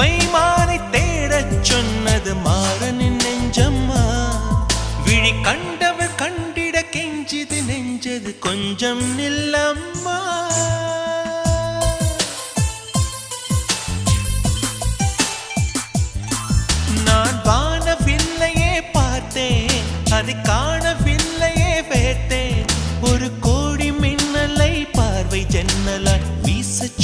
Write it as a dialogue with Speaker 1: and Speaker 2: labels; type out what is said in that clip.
Speaker 1: மைமானை தேடச் சொன்னது மாறனின் நெஞ்சம்மா. விழி கண்டவர் கண்டிட கெஞ்சிது நெஞ்சது கொஞ்சம் நில்லம்மா. நான் வானவில்லையே பார்த்தேன், அதை காணவில்லையே வேட்டேன். ஒரு கோடி மின்னலை பார்வை ஜன்னலால் வீசச்